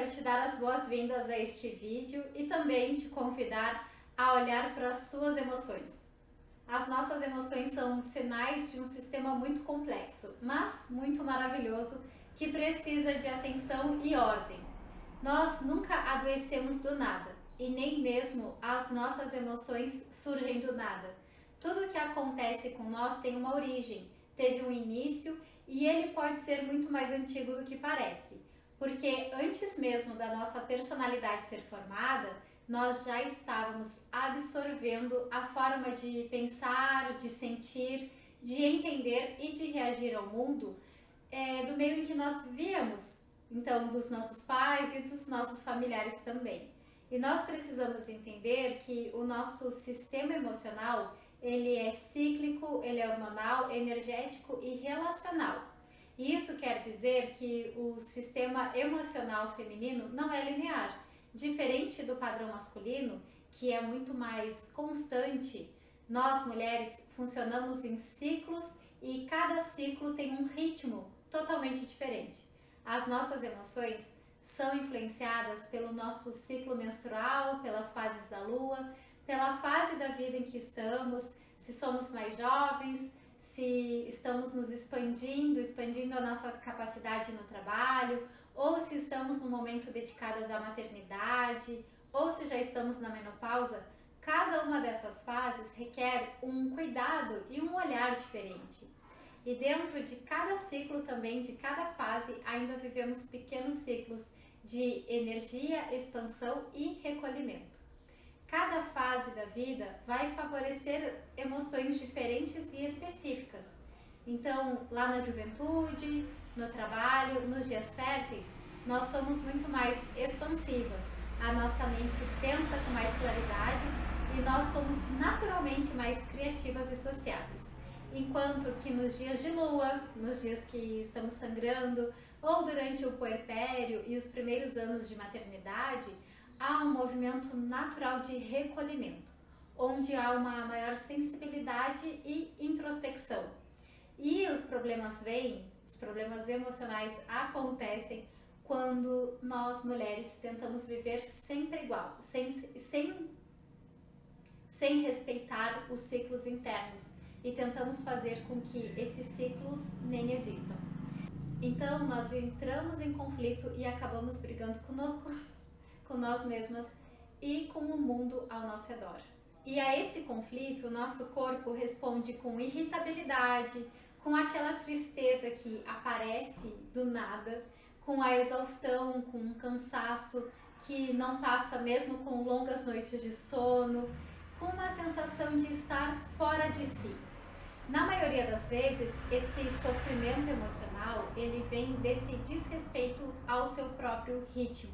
te dar as boas-vindas a este vídeo e também te convidar a olhar para as suas emoções. As nossas emoções são sinais de um sistema muito complexo, mas muito maravilhoso, que precisa de atenção e ordem. Nós nunca adoecemos do nada e nem mesmo as nossas emoções surgem do nada. Tudo o que acontece com nós tem uma origem, teve um início e ele pode ser muito mais antigo do que parece. Porque antes mesmo da nossa personalidade ser formada, nós já estávamos absorvendo a forma de pensar, de sentir, de entender e de reagir ao mundo do meio em que nós vivíamos, então dos nossos pais e dos nossos familiares também. E nós precisamos entender que o nosso sistema emocional, ele é cíclico, ele é hormonal, energético e relacional. E isso quer dizer que o sistema emocional feminino não é linear, diferente do padrão masculino, que é muito mais constante. Nós mulheres funcionamos em ciclos e cada ciclo tem um ritmo totalmente diferente. As nossas emoções são influenciadas pelo nosso ciclo menstrual, pelas fases da lua, pela fase da vida em que estamos, se somos mais jovens, se estamos nos expandindo a nossa capacidade no trabalho, ou se estamos no momento dedicadas à maternidade, ou se já estamos na menopausa. Cada uma dessas fases requer um cuidado e um olhar diferente. E dentro de cada ciclo também, de cada fase, ainda vivemos pequenos ciclos de energia, expansão e recolhimento. Cada fase da vida vai favorecer emoções diferentes e específicas. Então, lá na juventude, no trabalho, nos dias férteis, nós somos muito mais expansivas. A nossa mente pensa com mais claridade e nós somos naturalmente mais criativas e sociáveis. Enquanto que nos dias de lua, nos dias que estamos sangrando, ou durante o puerpério e os primeiros anos de maternidade, há um movimento natural de recolhimento, onde há uma maior sensibilidade e introspecção. E os problemas vêm, os problemas emocionais acontecem quando nós mulheres tentamos viver sempre igual, sem respeitar os ciclos internos e tentamos fazer com que esses ciclos nem existam. Então nós entramos em conflito e acabamos brigando conosco, com nós mesmas e com o mundo ao nosso redor. E a esse conflito, o nosso corpo responde com irritabilidade, com aquela tristeza que aparece do nada, com a exaustão, com um cansaço que não passa mesmo com longas noites de sono, com uma sensação de estar fora de si. Na maioria das vezes, esse sofrimento emocional, ele vem desse desrespeito ao seu próprio ritmo.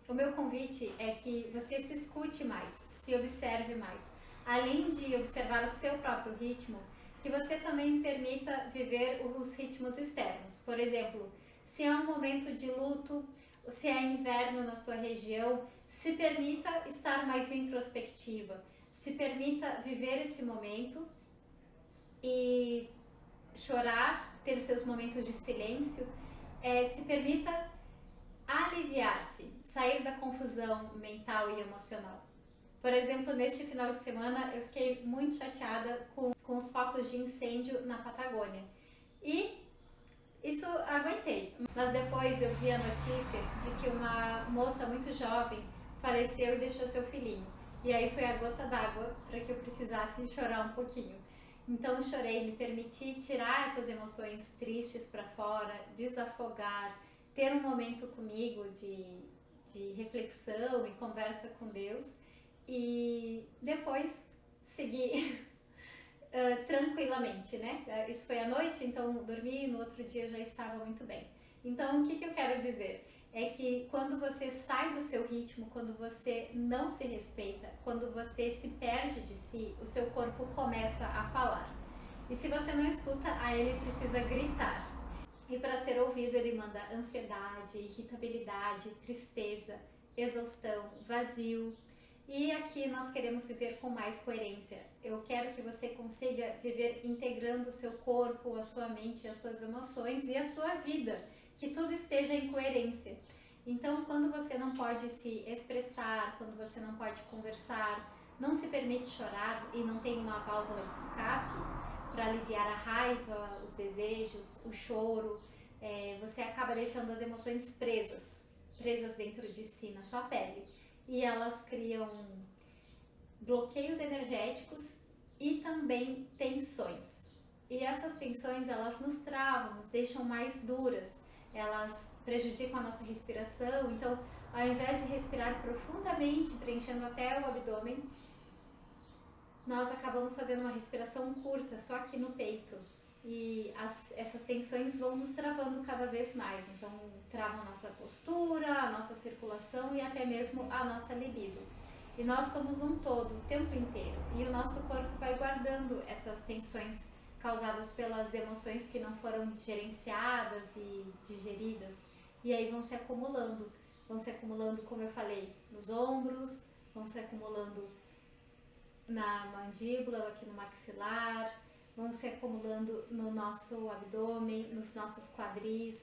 O meu convite é que você se escute mais, se observe mais. Além de observar o seu próprio ritmo, que você também permita viver os ritmos externos. Por exemplo, se há um momento de luto, se é inverno na sua região, se permita estar mais introspectiva, se permita viver esse momento e chorar, ter seus momentos de silêncio, se permita aliviar-se, sair da confusão mental e emocional. Por exemplo, neste final de semana eu fiquei muito chateada com os focos de incêndio na Patagônia. E isso aguentei. Mas depois eu vi a notícia de que uma moça muito jovem faleceu e deixou seu filhinho. E aí foi a gota d'água para que eu precisasse chorar um pouquinho. Então chorei, me permiti tirar essas emoções tristes para fora, desafogar, ter um momento comigo de reflexão e conversa com Deus e depois seguir tranquilamente, né? Isso foi à noite, então dormi, no outro dia já estava muito bem. Então o que eu quero dizer? É que quando você sai do seu ritmo, quando você não se respeita, quando você se perde de si, o seu corpo começa a falar. E se você não escuta, aí ele precisa gritar. E para ser ouvido ele manda ansiedade, irritabilidade, tristeza, exaustão, vazio. E aqui nós queremos viver com mais coerência. Eu quero que você consiga viver integrando o seu corpo, a sua mente, as suas emoções e a sua vida. Que tudo esteja em coerência. Então, quando você não pode se expressar, quando você não pode conversar, não se permite chorar e não tem uma válvula de escape para aliviar a raiva, os desejos, o choro, você acaba deixando as emoções presas dentro de si, na sua pele. E elas criam bloqueios energéticos e também tensões. E essas tensões, elas nos travam, nos deixam mais duras, elas prejudicam a nossa respiração. Então, ao invés de respirar profundamente, preenchendo até o abdômen, nós acabamos fazendo uma respiração curta, só aqui no peito. E essas tensões vão nos travando cada vez mais. Então, travam a nossa postura, a nossa circulação e até mesmo a nossa libido. E nós somos um todo, o tempo inteiro. E o nosso corpo vai guardando essas tensões causadas pelas emoções que não foram gerenciadas e digeridas. E aí vão se acumulando, como eu falei, nos ombros, vão se acumulando na mandíbula, aqui no maxilar, vão se acumulando no nosso abdômen, nos nossos quadris.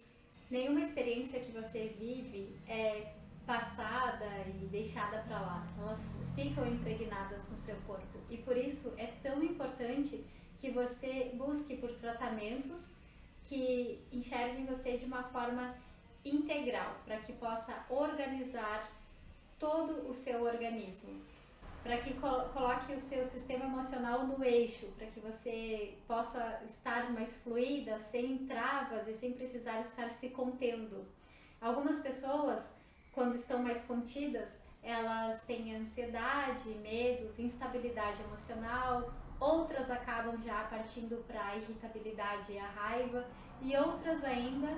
Nenhuma experiência que você vive é passada e deixada para lá. Elas ficam impregnadas no seu corpo. E por isso é tão importante que você busque por tratamentos que enxerguem você de uma forma integral, para que possa organizar todo o seu organismo, para que coloque o seu sistema emocional no eixo, para que você possa estar mais fluida, sem travas e sem precisar estar se contendo. Algumas pessoas, quando estão mais contidas, elas têm ansiedade, medos, instabilidade emocional. Outras acabam já partindo para a irritabilidade e a raiva, e outras ainda,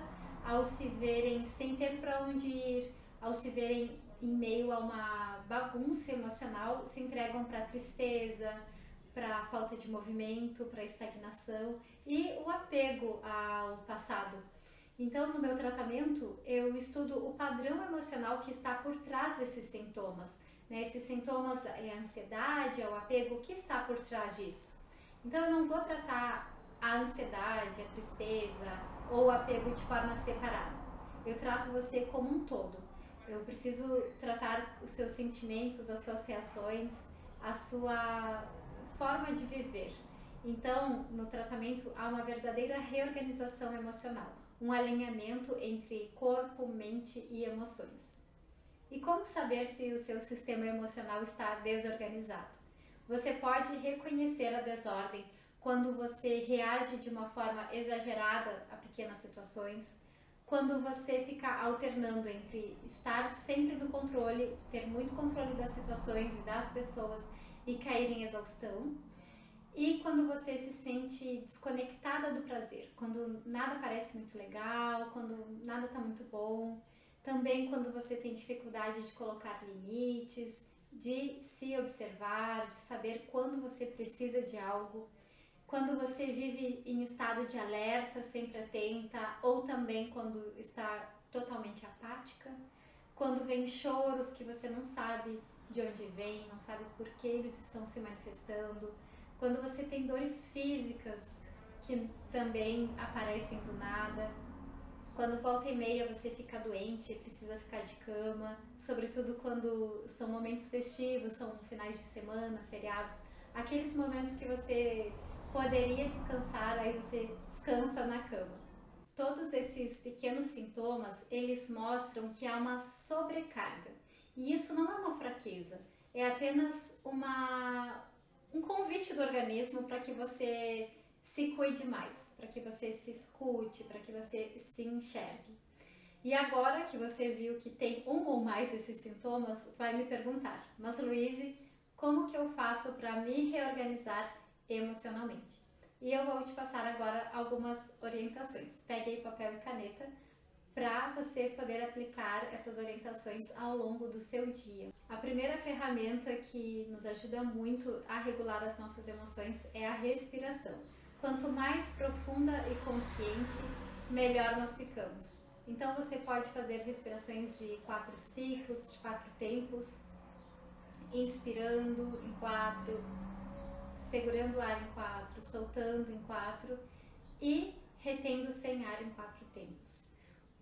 ao se verem sem ter para onde ir, ao se verem em meio a uma bagunça emocional, se entregam para a tristeza, para a falta de movimento, para a estagnação e o apego ao passado. Então, no meu tratamento, eu estudo o padrão emocional que está por trás desses sintomas. Esses sintomas é a ansiedade, é o apego, o que está por trás disso? Então, eu não vou tratar a ansiedade, a tristeza ou o apego de forma separada. Eu trato você como um todo. Eu preciso tratar os seus sentimentos, as suas reações, a sua forma de viver. Então, no tratamento, há uma verdadeira reorganização emocional, um alinhamento entre corpo, mente e emoções. E como saber se o seu sistema emocional está desorganizado? Você pode reconhecer a desordem quando você reage de uma forma exagerada a pequenas situações, quando você fica alternando entre estar sempre no controle, ter muito controle das situações e das pessoas e cair em exaustão, e quando você se sente desconectada do prazer, quando nada parece muito legal, quando nada está muito bom. Também quando você tem dificuldade de colocar limites, de se observar, de saber quando você precisa de algo. Quando você vive em estado de alerta, sempre atenta, ou também quando está totalmente apática. Quando vem choros que você não sabe de onde vem, não sabe por que eles estão se manifestando. Quando você tem dores físicas que também aparecem do nada. Quando volta e meia você fica doente e precisa ficar de cama, sobretudo quando são momentos festivos, são finais de semana, feriados, aqueles momentos que você poderia descansar, aí você descansa na cama. Todos esses pequenos sintomas, eles mostram que há uma sobrecarga. E isso não é uma fraqueza, é apenas um convite do organismo para que você se cuide mais, para que você se escute, para que você se enxergue. E agora que você viu que tem um ou mais desses sintomas, vai me perguntar: mas Luíse, como que eu faço para me reorganizar emocionalmente? E eu vou te passar agora algumas orientações. Pegue aí papel e caneta para você poder aplicar essas orientações ao longo do seu dia. A primeira ferramenta que nos ajuda muito a regular as nossas emoções é a respiração. Quanto mais profunda e consciente, melhor nós ficamos. Então você pode fazer respirações de 4 ciclos, de 4 tempos, inspirando em 4, segurando o ar em 4, soltando em 4 e retendo sem ar em 4 tempos.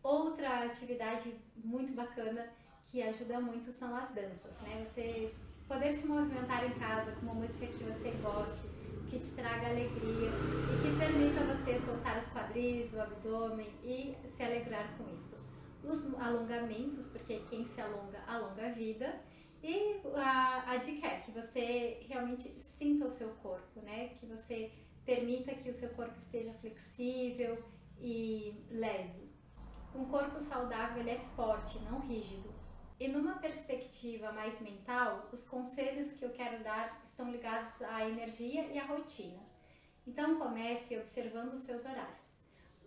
Outra atividade muito bacana que ajuda muito são as danças, né? Você poder se movimentar em casa com uma música que você goste, que te traga alegria e que permita você soltar os quadris, o abdômen e se alegrar com isso. Os alongamentos, porque quem se alonga, alonga a vida. E a dica é que você realmente sinta o seu corpo, né? Que você permita que o seu corpo esteja flexível e leve. Um corpo saudável ele é forte, não rígido. E numa perspectiva mais mental, os conselhos que eu quero dar estão ligados à energia e à rotina. Então comece observando os seus horários.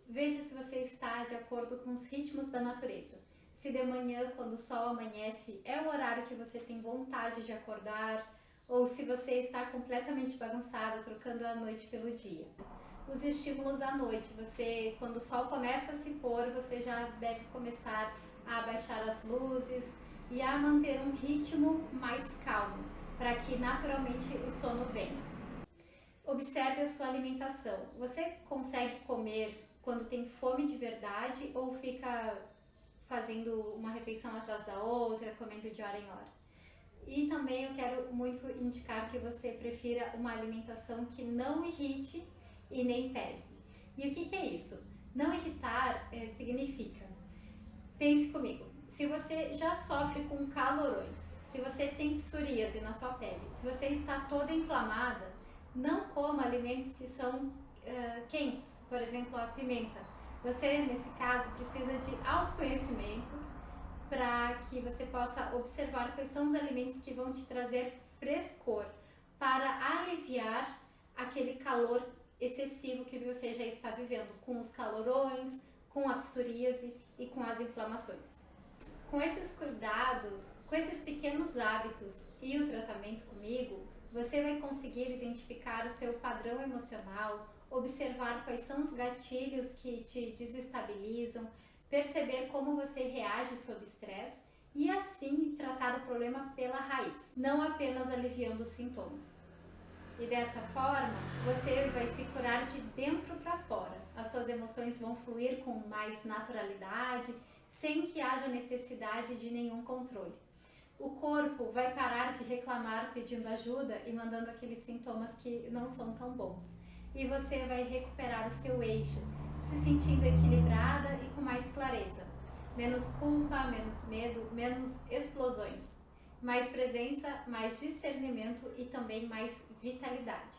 Veja se você está de acordo com os ritmos da natureza. Se de manhã, quando o sol amanhece, é o horário que você tem vontade de acordar, ou se você está completamente bagunçada, trocando a noite pelo dia. Os estímulos à noite, você, quando o sol começa a se pôr, você já deve começar a abaixar as luzes e a manter um ritmo mais calmo, para que naturalmente o sono venha. Observe a sua alimentação. Você consegue comer quando tem fome de verdade ou fica fazendo uma refeição atrás da outra, comendo de hora em hora? E também eu quero muito indicar que você prefira uma alimentação que não irrite e nem pese. E o que é isso? Não irritar significa, pense comigo, se você já sofre com calorões, se você tem psoríase na sua pele, se você está toda inflamada, não coma alimentos que são quentes, por exemplo a pimenta. Você, nesse caso, precisa de autoconhecimento para que você possa observar quais são os alimentos que vão te trazer frescor para aliviar aquele calor excessivo que você já está vivendo, com os calorões, com a psoríase e com as inflamações. Com esses cuidados, com esses pequenos hábitos e o tratamento comigo, você vai conseguir identificar o seu padrão emocional, observar quais são os gatilhos que te desestabilizam, perceber como você reage sob estresse e assim tratar o problema pela raiz, não apenas aliviando os sintomas. E dessa forma, você vai se curar de dentro para fora. As suas emoções vão fluir com mais naturalidade, sem que haja necessidade de nenhum controle. O corpo vai parar de reclamar pedindo ajuda e mandando aqueles sintomas que não são tão bons. E você vai recuperar o seu eixo, se sentindo equilibrada e com mais clareza. Menos culpa, menos medo, menos explosões. Mais presença, mais discernimento e também mais vitalidade.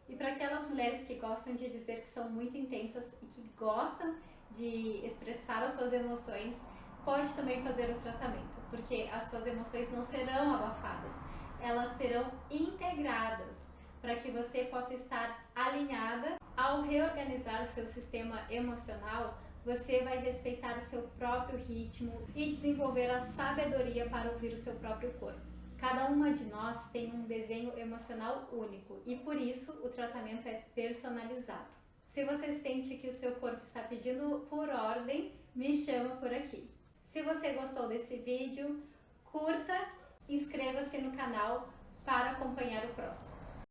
E para aquelas mulheres que gostam de dizer que são muito intensas e que gostam de expressar as suas emoções, pode também fazer o tratamento, porque as suas emoções não serão abafadas, elas serão integradas para que você possa estar alinhada. Ao reorganizar o seu sistema emocional, você vai respeitar o seu próprio ritmo e desenvolver a sabedoria para ouvir o seu próprio corpo. Cada uma de nós tem um desenho emocional único e por isso o tratamento é personalizado. Se você sente que o seu corpo está pedindo por ordem, me chama por aqui. Se você gostou desse vídeo, curta e inscreva-se no canal para acompanhar o próximo.